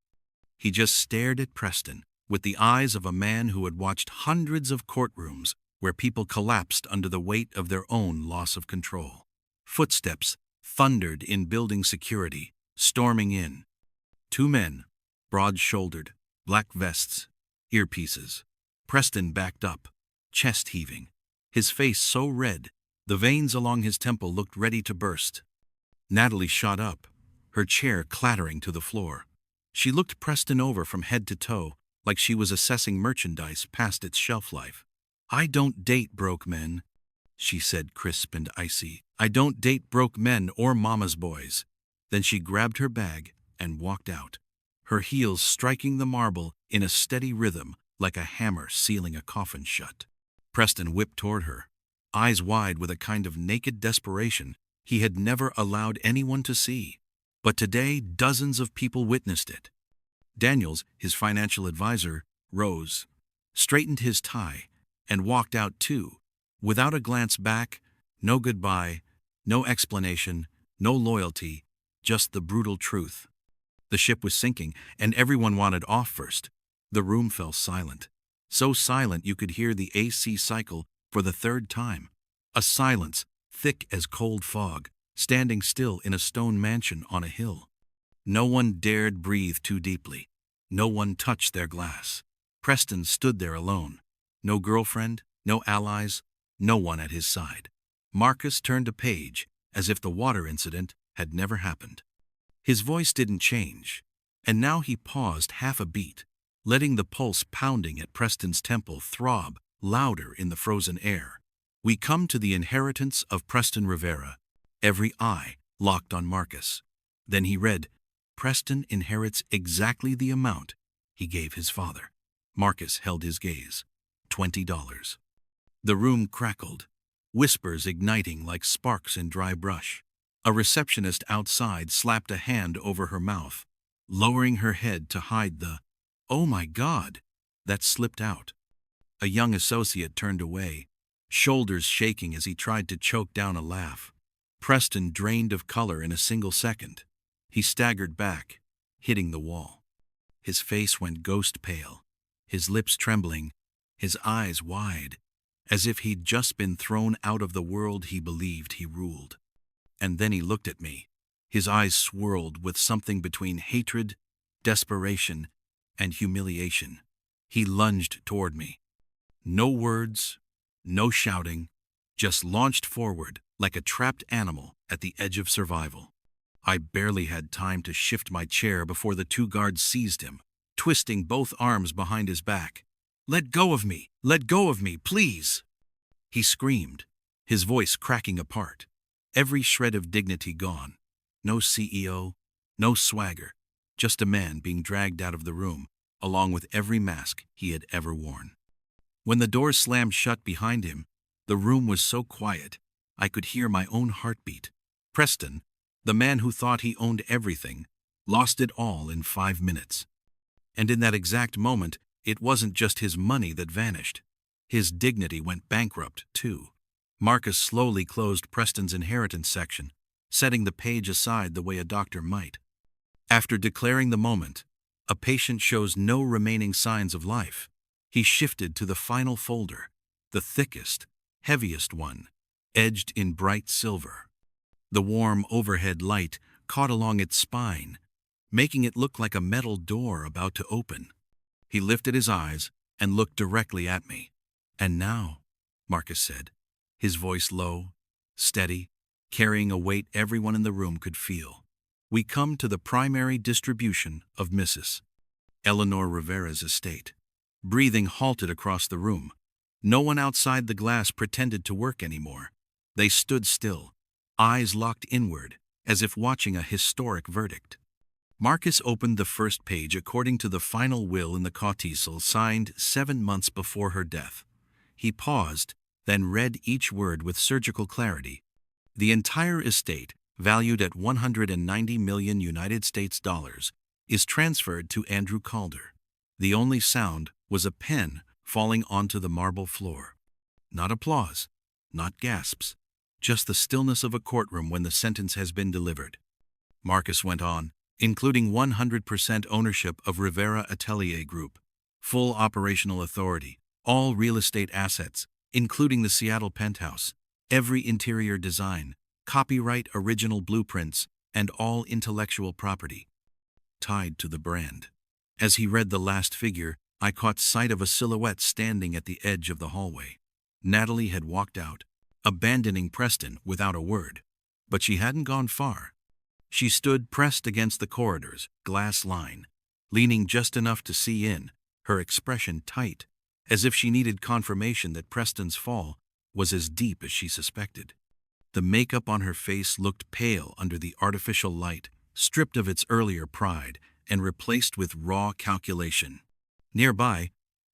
He just stared at Preston with the eyes of a man who had watched hundreds of courtrooms where people collapsed under the weight of their own loss of control. Footsteps thundered in building security, storming in. Two men, broad-shouldered, black vests, earpieces. Preston backed up, chest heaving, his face so red, the veins along his temple looked ready to burst. Natalie shot up, her chair clattering to the floor. She looked Preston over from head to toe, like she was assessing merchandise past its shelf life. I don't date broke men, she said crisp and icy. I don't date broke men or mama's boys. Then she grabbed her bag and walked out, her heels striking the marble in a steady rhythm like a hammer sealing a coffin shut. Preston whipped toward her, eyes wide with a kind of naked desperation he had never allowed anyone to see. But today dozens of people witnessed it. Daniels, his financial advisor, rose, straightened his tie, and walked out too, without a glance back, no goodbye, no explanation, no loyalty, just the brutal truth. The ship was sinking, and everyone wanted off first. The room fell silent. So silent you could hear the AC cycle for the third time. A silence, thick as cold fog, standing still in a stone mansion on a hill. No one dared breathe too deeply. No one touched their glass. Preston stood there alone. No girlfriend, no allies, no one at his side. Marcus turned a page, as if the water incident had never happened. His voice didn't change, and now he paused half a beat, letting the pulse pounding at Preston's temple throb louder in the frozen air. We come to the inheritance of Preston Rivera. Every eye locked on Marcus. Then he read, Preston inherits exactly the amount he gave his father. Marcus held his gaze. $20. The room crackled, whispers igniting like sparks in dry brush. A receptionist outside slapped a hand over her mouth, lowering her head to hide the, "Oh my God," that slipped out. A young associate turned away, shoulders shaking as he tried to choke down a laugh. Preston drained of color in a single second. He staggered back, hitting the wall. His face went ghost pale, his lips trembling, his eyes wide, as if he'd just been thrown out of the world he believed he ruled. And then he looked at me. His eyes swirled with something between hatred, desperation, and humiliation. He lunged toward me. No words, no shouting, just launched forward like a trapped animal at the edge of survival. I barely had time to shift my chair before the two guards seized him, twisting both arms behind his back. "Let go of me! Let go of me, please!" He screamed, his voice cracking apart, every shred of dignity gone. No CEO, no swagger, just a man being dragged out of the room, along with every mask he had ever worn. When the door slammed shut behind him, the room was so quiet, I could hear my own heartbeat. Preston, the man who thought he owned everything, lost it all in 5 minutes. And in that exact moment, it wasn't just his money that vanished. His dignity went bankrupt, too. Marcus slowly closed Preston's inheritance section, setting the page aside the way a doctor might. After declaring the moment, a patient shows no remaining signs of life, he shifted to the final folder, the thickest, heaviest one, edged in bright silver. The warm overhead light caught along its spine, making it look like a metal door about to open. He lifted his eyes and looked directly at me. "And now," Marcus said, his voice low, steady, carrying a weight everyone in the room could feel, "we come to the primary distribution of Mrs. Eleanor Rivera's estate." Breathing halted across the room. No one outside the glass pretended to work anymore. They stood still, eyes locked inward, as if watching a historic verdict. Marcus opened the first page according to the final will in the codicil signed 7 months before her death. He paused, then read each word with surgical clarity. The entire estate, valued at 190 million United States dollars, is transferred to Andrew Calder. The only sound was a pen falling onto the marble floor. Not applause, not gasps, just the stillness of a courtroom when the sentence has been delivered. Marcus went on, including 100% ownership of Rivera Atelier Group, full operational authority, all real estate assets, including the Seattle penthouse, every interior design, copyright original blueprints, and all intellectual property, tied to the brand. As he read the last figure, I caught sight of a silhouette standing at the edge of the hallway. Natalie had walked out, abandoning Preston without a word. But she hadn't gone far. She stood pressed against the corridor's glass line, leaning just enough to see in, her expression tight, as if she needed confirmation that Preston's fall was as deep as she suspected. The makeup on her face looked pale under the artificial light, stripped of its earlier pride and replaced with raw calculation. Nearby,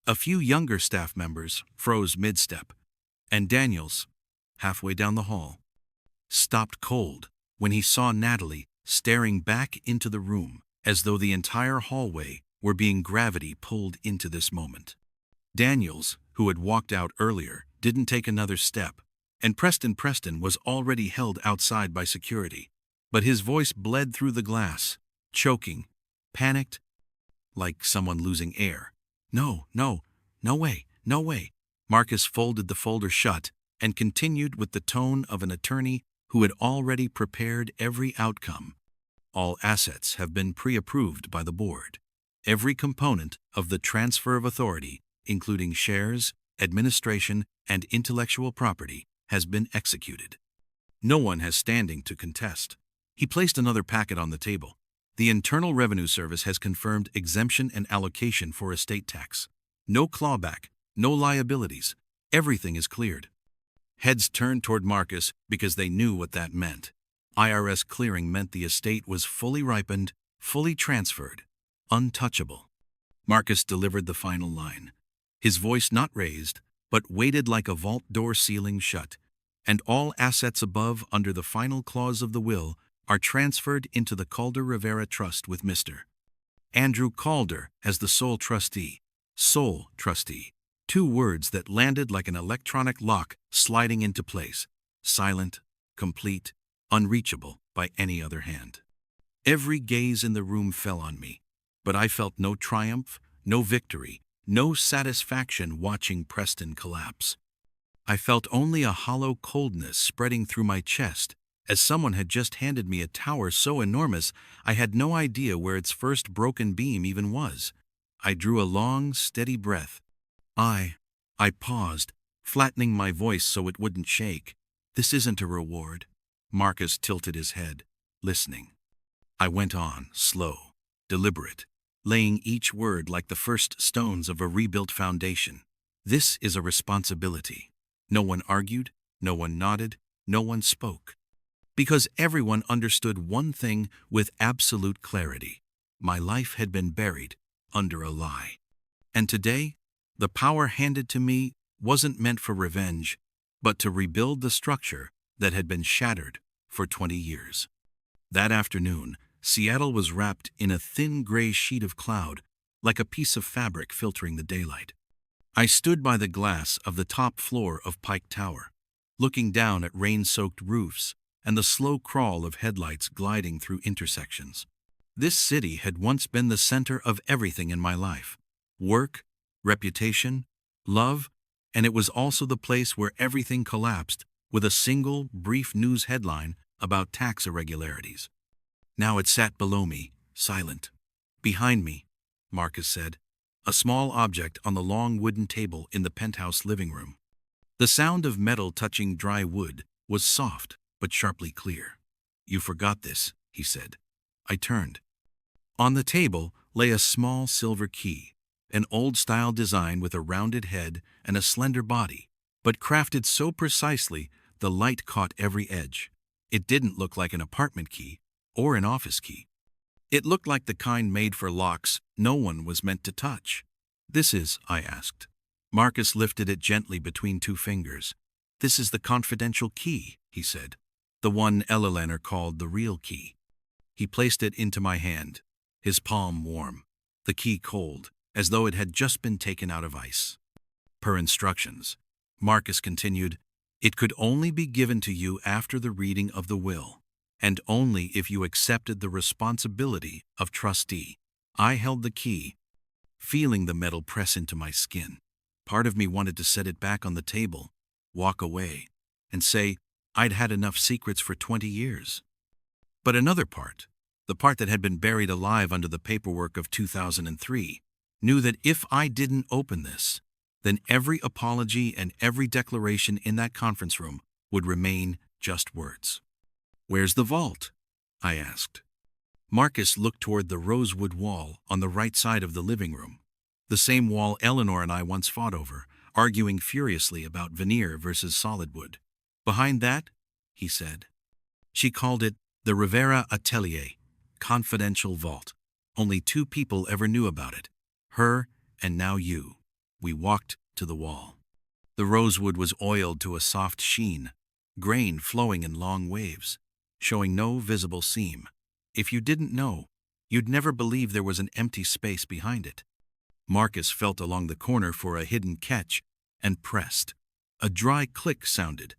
a few younger staff members froze mid-step, and Daniels, halfway down the hall, stopped cold when he saw Natalie staring back into the room as though the entire hallway were being gravity pulled into this moment. Daniels, who had walked out earlier, didn't take another step, and Preston was already held outside by security, but his voice bled through the glass, choking, panicked, like someone losing air. No way. Marcus folded the folder shut and continued with the tone of an attorney who had already prepared every outcome. All assets have been pre-approved by the board. Every component of the transfer of authority, including shares, administration, and intellectual property, has been executed. No one has standing to contest. He placed another packet on the table. The Internal Revenue Service has confirmed exemption and allocation for estate tax. No clawback, no liabilities. Everything is cleared. Heads turned toward Marcus because they knew what that meant. IRS clearing meant the estate was fully ripened, fully transferred, untouchable. Marcus delivered the final line. His voice not raised, but weighted like a vault door ceiling shut. And all assets above under the final clause of the will are transferred into the Calder Rivera Trust with Mr. Andrew Calder as the sole trustee. Sole trustee. 2 words that landed like an electronic lock sliding into place. Silent, complete, unreachable by any other hand. Every gaze in the room fell on me, but I felt no triumph, no victory, no satisfaction watching Preston collapse. I felt only a hollow coldness spreading through my chest as someone had just handed me a tower so enormous I had no idea where its first broken beam even was. I drew a long, steady breath. I paused, flattening my voice so it wouldn't shake. This isn't a reward. Marcus tilted his head, listening. I went on, slow, deliberate, laying each word like the first stones of a rebuilt foundation. This is a responsibility. No one argued, no one nodded, no one spoke. Because everyone understood one thing with absolute clarity. My life had been buried under a lie. And today, the power handed to me wasn't meant for revenge, but to rebuild the structure that had been shattered for 20 years. That afternoon, Seattle was wrapped in a thin gray sheet of cloud, like a piece of fabric filtering the daylight. I stood by the glass of the top floor of Pike Tower, looking down at rain-soaked roofs and the slow crawl of headlights gliding through intersections. This city had once been the center of everything in my life. Work, reputation, love, and it was also the place where everything collapsed with a single, brief news headline about tax irregularities. Now it sat below me, silent. Behind me, Marcus said, a small object on the long wooden table in the penthouse living room. The sound of metal touching dry wood was soft but sharply clear. You forgot this, he said. I turned. On the table lay a small silver key, an old-style design with a rounded head and a slender body, but crafted so precisely the light caught every edge. It didn't look like an apartment key or an office key. It looked like the kind made for locks no one was meant to touch. This is, I asked. Marcus lifted it gently between two fingers. This is the confidential key, he said. The one Eleanor called the real key. He placed it into my hand, his palm warm, the key cold, as though it had just been taken out of ice. Per instructions, Marcus continued, it could only be given to you after the reading of the will, and only if you accepted the responsibility of trustee. I held the key, feeling the metal press into my skin. Part of me wanted to set it back on the table, walk away, and say I'd had enough secrets for 20 years. But another part, the part that had been buried alive under the paperwork of 2003, knew that if I didn't open this, then every apology and every declaration in that conference room would remain just words. Where's the vault? I asked. Marcus looked toward the rosewood wall on the right side of the living room, the same wall Eleanor and I once fought over, arguing furiously about veneer versus solid wood. Behind that, he said. She called it the Rivera Atelier, confidential vault. Only 2 people ever knew about it, her and now you. We walked to the wall. The rosewood was oiled to a soft sheen, grain flowing in long waves, showing no visible seam. If you didn't know, you'd never believe there was an empty space behind it. Marcus felt along the corner for a hidden catch and pressed. A dry click sounded.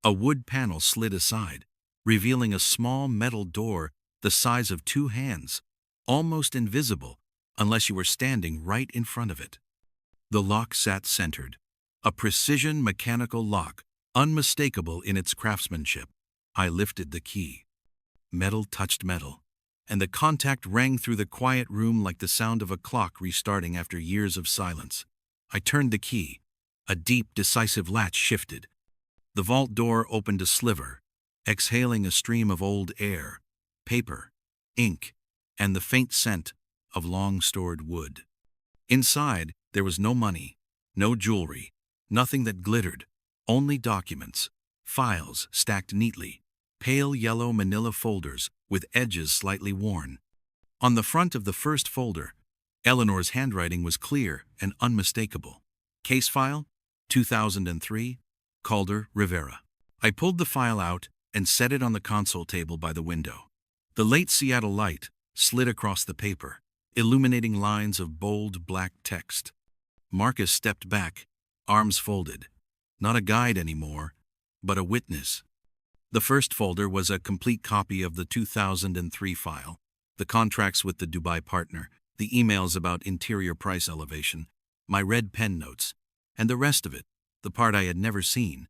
A wood panel slid aside, revealing a small metal door the size of 2 hands, almost invisible unless you were standing right in front of it. The lock sat centered, a precision mechanical lock, unmistakable in its craftsmanship. I lifted the key. Metal touched metal, and the contact rang through the quiet room like the sound of a clock restarting after years of silence. I turned the key. A deep, decisive latch shifted. The vault door opened a sliver, exhaling a stream of old air, paper, ink, and the faint scent of long-stored wood. Inside, there was no money, no jewelry, nothing that glittered, only documents, files stacked neatly, pale yellow manila folders with edges slightly worn. On the front of the first folder, Eleanor's handwriting was clear and unmistakable. Case file, 2003, Calder, Rivera. I pulled the file out and set it on the console table by the window. The late Seattle light slid across the paper, illuminating lines of bold black text. Marcus stepped back, arms folded. Not a guide anymore, but a witness. The first folder was a complete copy of the 2003 file, the contracts with the Dubai partner, the emails about interior price elevation, my red pen notes, and the rest of it, the part I had never seen.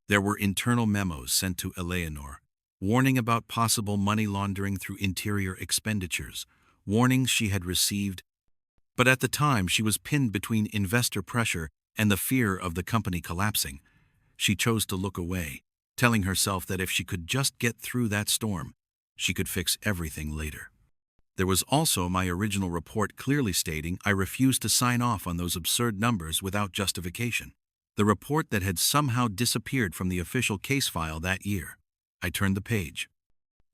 There were internal memos sent to Eleanor, warning about possible money laundering through interior expenditures, warnings she had received. But at the time, she was pinned between investor pressure and the fear of the company collapsing. She chose to look away, telling herself that if she could just get through that storm, she could fix everything later. There was also my original report clearly stating I refused to sign off on those absurd numbers without justification. The report that had somehow disappeared from the official case file that year. I turned the page.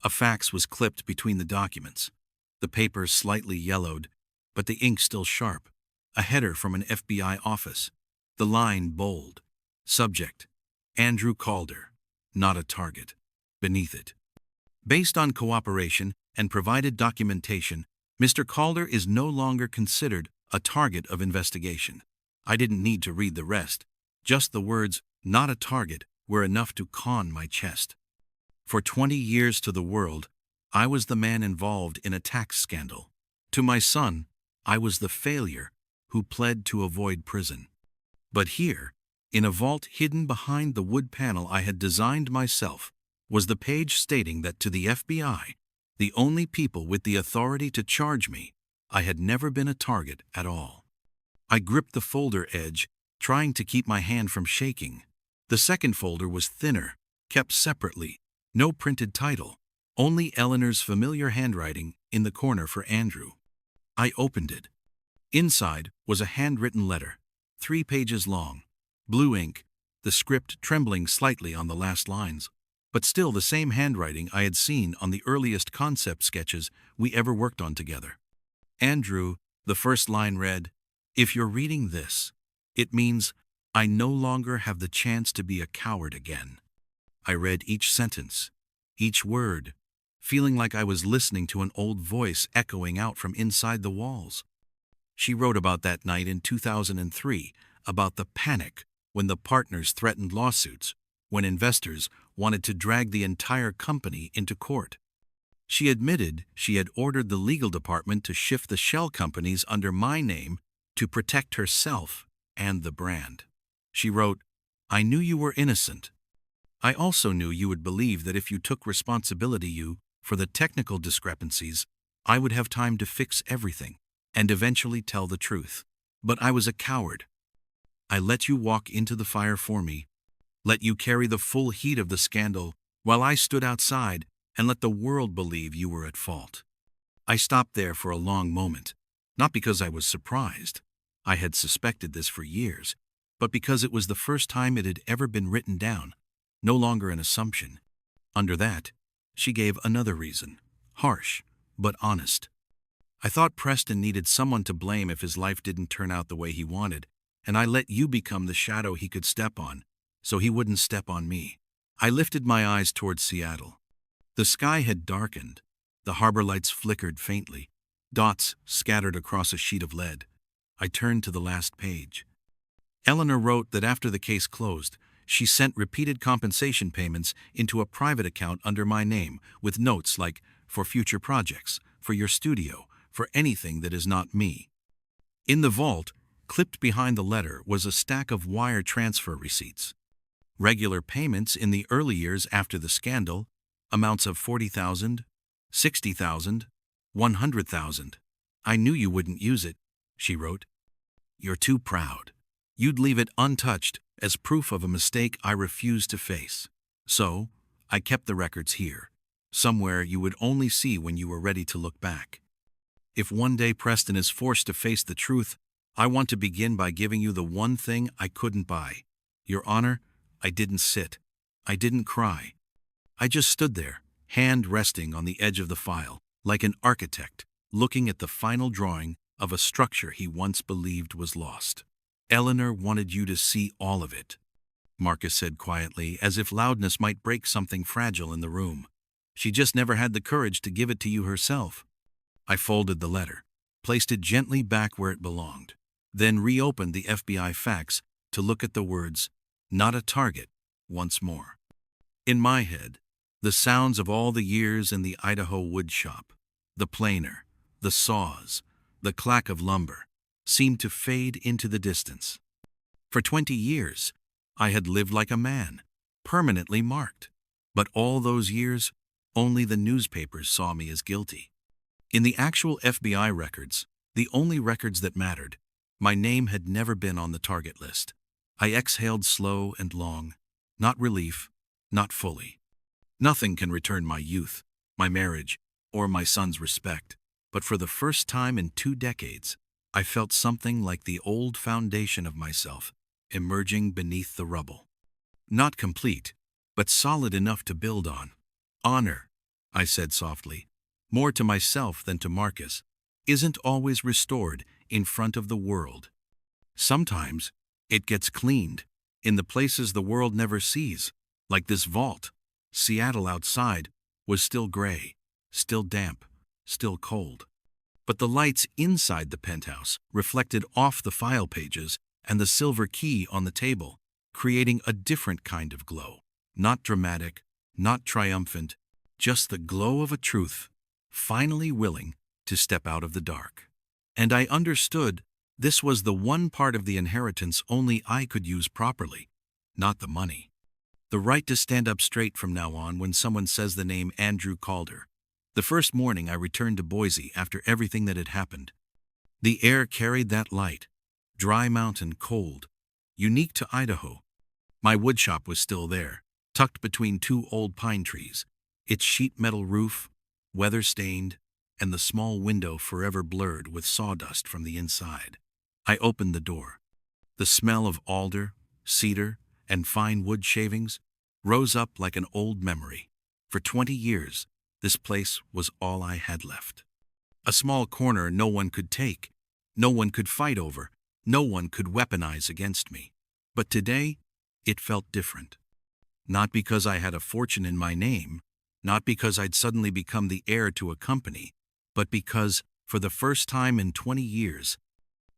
A fax was clipped between the documents. The paper slightly yellowed, but the ink still sharp. A header from an FBI office. The line bold. Subject: Andrew Calder, not a target. Beneath it: based on cooperation and provided documentation, Mr. Calder is no longer considered a target of investigation. I didn't need to read the rest. Just the words, "not a target," were enough to con my chest. For 20 years to the world, I was the man involved in a tax scandal. To my son, I was the failure who pled to avoid prison. But here, in a vault hidden behind the wood panel I had designed myself, was the page stating that to the FBI, the only people with the authority to charge me, I had never been a target at all. I gripped the folder edge, trying to keep my hand from shaking. The second folder was thinner, kept separately, no printed title, only Eleanor's familiar handwriting in the corner for Andrew. I opened it. Inside was a handwritten letter, 3 pages long, blue ink, the script trembling slightly on the last lines, but still the same handwriting I had seen on the earliest concept sketches we ever worked on together. Andrew, the first line read, "If you're reading this, it means I no longer have the chance to be a coward again." I read each sentence, each word, feeling like I was listening to an old voice echoing out from inside the walls. She wrote about that night in 2003, about the panic when the partners threatened lawsuits, when investors wanted to drag the entire company into court. She admitted she had ordered the legal department to shift the shell companies under my name to protect herself and the brand. She wrote, "I knew you were innocent. I also knew you would believe that if you took responsibility for the technical discrepancies, I would have time to fix everything and eventually tell the truth. But I was a coward. I let you walk into the fire for me, let you carry the full heat of the scandal while I stood outside and let the world believe you were at fault." I stopped there for a long moment, not because I was surprised. I had suspected this for years, but because it was the first time it had ever been written down, no longer an assumption. Under that, she gave another reason, harsh, but honest. "I thought Preston needed someone to blame if his life didn't turn out the way he wanted, and I let you become the shadow he could step on, so he wouldn't step on me." I lifted my eyes towards Seattle. The sky had darkened. The harbor lights flickered faintly, dots scattered across a sheet of lead. I turned to the last page. Eleanor wrote that after the case closed, she sent repeated compensation payments into a private account under my name, with notes like, "For future projects, for your studio, for anything that is not me." In the vault, clipped behind the letter, was a stack of wire transfer receipts. Regular payments in the early years after the scandal, amounts of $40,000, $60,000, $100,000. "I knew you wouldn't use it," she wrote. "You're too proud. You'd leave it untouched as proof of a mistake I refused to face. So, I kept the records here, somewhere you would only see when you were ready to look back. If one day Preston is forced to face the truth, I want to begin by giving you the one thing I couldn't buy. Your honor, I didn't sit. I didn't cry. I just stood there, hand resting on the edge of the file, like an architect looking at the final drawing of a structure he once believed was lost." "Eleanor wanted you to see all of it," Marcus said quietly, as if loudness might break something fragile in the room. "She just never had the courage to give it to you herself." I folded the letter, placed it gently back where it belonged, then reopened the FBI fax to look at the words, "Not a target," once more. In my head, the sounds of all the years in the Idaho wood shop, the planer, the saws, the clack of lumber, seemed to fade into the distance. For 20 years, I had lived like a man, permanently marked. But all those years Only the newspapers saw me as guilty. In the actual FBI records, the only records that mattered, my name had never been on the target list. I exhaled slow and long. Not relief, not fully. Nothing can return my youth, my marriage, or my son's respect. But for the first time in 2 decades, I felt something like the old foundation of myself emerging beneath the rubble. Not complete, but solid enough to build on. Honor, I said softly, more to myself than to Marcus, isn't always restored in front of the world. Sometimes it gets cleaned in the places the world never sees, like this vault. Seattle outside was still gray, still damp, still cold. But the lights inside the penthouse reflected off the file pages and the silver key on the table, creating a different kind of glow. Not dramatic, not triumphant, just the glow of a truth, finally willing to step out of the dark. And I understood this was the one part of the inheritance only I could use properly, not the money. The right to stand up straight from now on when someone says the name Andrew Calder. The first morning I returned to Boise after everything that had happened. The air carried that light, dry mountain cold, unique to Idaho. My woodshop was still there, tucked between 2 old pine trees, its sheet metal roof, weather-stained, and the small window forever blurred with sawdust from the inside. I opened the door. The smell of alder, cedar, and fine wood shavings rose up like an old memory. For 20 years, this place was all I had left. A small corner no one could take, no one could fight over, no one could weaponize against me. But today, it felt different. Not because I had a fortune in my name, not because I'd suddenly become the heir to a company, but because, for the first time in 20 years,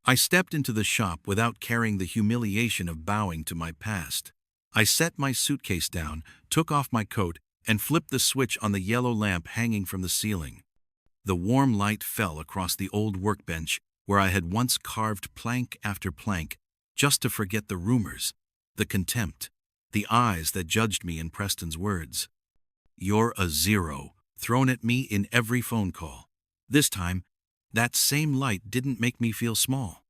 I stepped into the shop without carrying the humiliation of bowing to my past. I set my suitcase down, took off my coat, and flipped the switch on the yellow lamp hanging from the ceiling. The warm light fell across the old workbench where I had once carved plank after plank, just to forget the rumors, the contempt, the eyes that judged me in Preston's words. "You're a zero," thrown at me in every phone call. This time, that same light didn't make me feel small.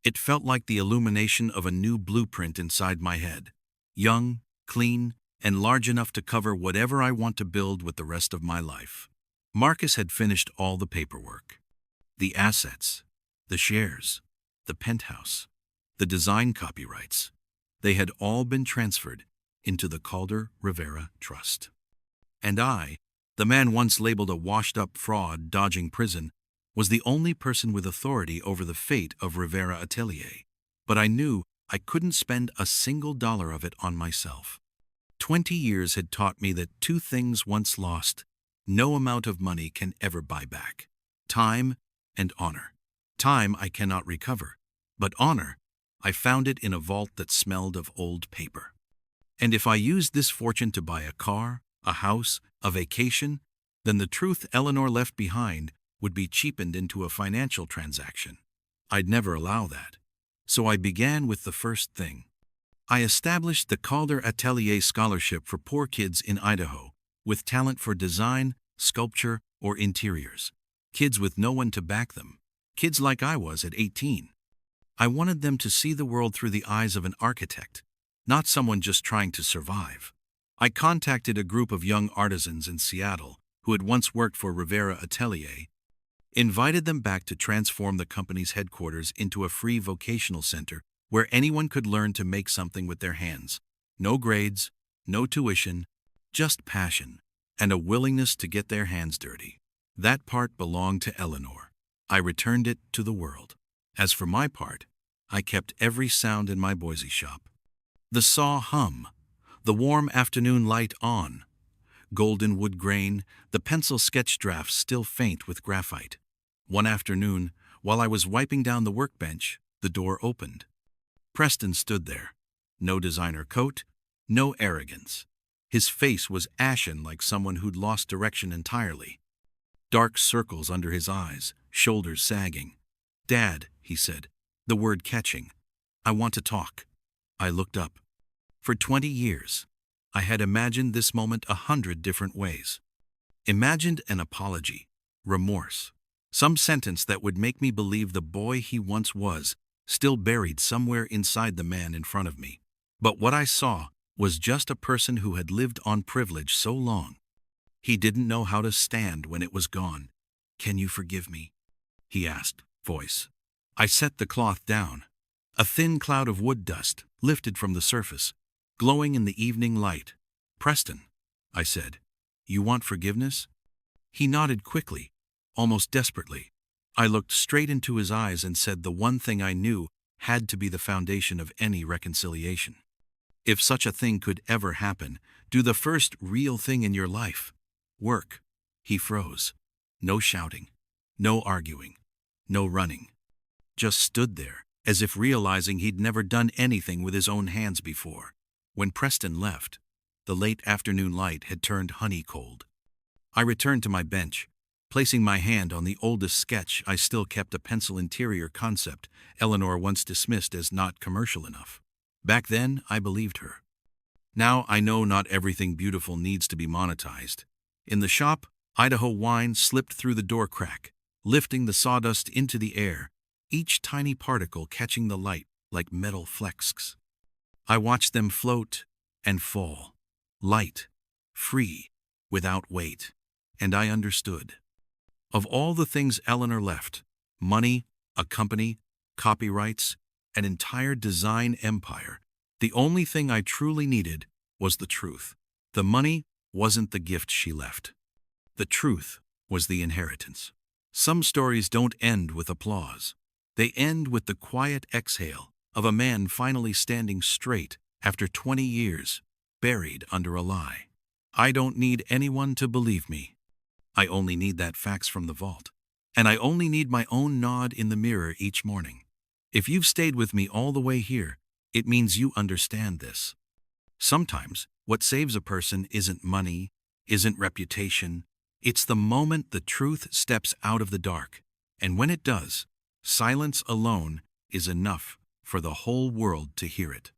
It felt like the illumination of a new blueprint inside my head. Young, clean, and large enough to cover whatever I want to build with the rest of my life. Marcus had finished all the paperwork. The assets, the shares, the penthouse, the design copyrights. They had all been transferred into the Calder Rivera Trust. And I, the man once labeled a washed-up fraud dodging prison, was the only person with authority over the fate of Rivera Atelier. But I knew I couldn't spend a single dollar of it on myself. 20 years had taught me that 2 things once lost, no amount of money can ever buy back: time and honor. Time I cannot recover, but honor, I found it in a vault that smelled of old paper. And if I used this fortune to buy a car, a house, a vacation, then the truth Eleanor left behind would be cheapened into a financial transaction. I'd never allow that. So I began with the first thing. I established the Calder Atelier Scholarship for poor kids in Idaho, with talent for design, sculpture, or interiors. Kids with no one to back them. Kids like I was at 18. I wanted them to see the world through the eyes of an architect, not someone just trying to survive. I contacted a group of young artisans in Seattle who had once worked for Rivera Atelier, invited them back to transform the company's headquarters into a free vocational center where anyone could learn to make something with their hands. No grades, no tuition, just passion and a willingness to get their hands dirty. That part belonged to Eleanor. I returned it to the world. As for my part, I kept every sound in my Boise shop. The saw hum, the warm afternoon light on, golden wood grain, the pencil sketch drafts still faint with graphite. One afternoon, while I was wiping down the workbench, the door opened. Preston stood there. No designer coat, no arrogance. His face was ashen like someone who'd lost direction entirely. Dark circles under his eyes, shoulders sagging. "Dad," he said, the word catching. "I want to talk." I looked up. For 20 years, I had imagined this moment 100 different ways. Imagined an apology, remorse, some sentence that would make me believe the boy he once was, still buried somewhere inside the man in front of me. But what I saw was just a person who had lived on privilege so long. He didn't know how to stand when it was gone. "Can you forgive me?" he asked, voice. I set the cloth down. A thin cloud of wood dust lifted from the surface, glowing in the evening light. "Preston," I said, "you want forgiveness?" He nodded quickly, almost desperately. I looked straight into his eyes and said the one thing I knew had to be the foundation of any reconciliation. If such a thing could ever happen, do the first real thing in your life. Work. He froze. No shouting. No arguing. No running. Just stood there, as if realizing he'd never done anything with his own hands before. When Preston left, the late afternoon light had turned honey cold. I returned to my bench, placing my hand on the oldest sketch I still kept, a pencil interior concept Eleanor once dismissed as not commercial enough. Back then, I believed her. Now I know not everything beautiful needs to be monetized. In the shop, Idaho wine slipped through the door crack, lifting the sawdust into the air, each tiny particle catching the light like metal flecks. I watched them float and fall, light, free, without weight, and I understood. Of all the things Eleanor left, money, a company, copyrights, an entire design empire, the only thing I truly needed was the truth. The money wasn't the gift she left. The truth was the inheritance. Some stories don't end with applause. They end with the quiet exhale of a man finally standing straight after 20 years, buried under a lie. I don't need anyone to believe me. I only need that fax from the vault. And I only need my own nod in the mirror each morning. If you've stayed with me all the way here, it means you understand this. Sometimes, what saves a person isn't money, isn't reputation. It's the moment the truth steps out of the dark. And when it does, silence alone is enough for the whole world to hear it.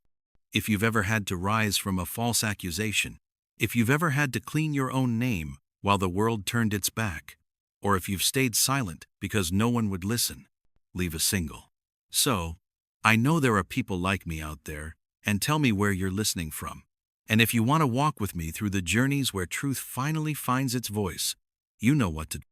If you've ever had to rise from a false accusation, if you've ever had to clean your own name while the world turned its back, or if you've stayed silent because no one would listen, leave a single. So, I know there are people like me out there, and tell me where you're listening from. And if you want to walk with me through the journeys where truth finally finds its voice, you know what to do.